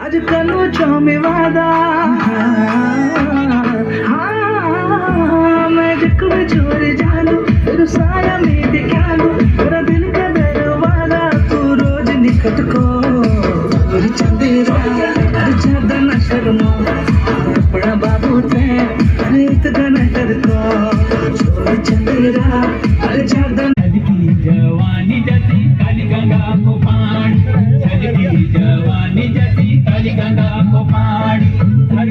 आज कलो में वादा मैं जिक्र छोड़ जालू तेरे साया में दिखा लूं तेरा दिल का दरवाजा तू रोज निकट को तेरी चंदेरा अरे ज्यादा न शर्मा अपना बाबू ते अरे इतना न डर को छोड़ चंदेरा अरे ज्यादा जवानी जैसी काली गंगा को पानी छलकी जवानी जैसी काली गंगा को पानी हर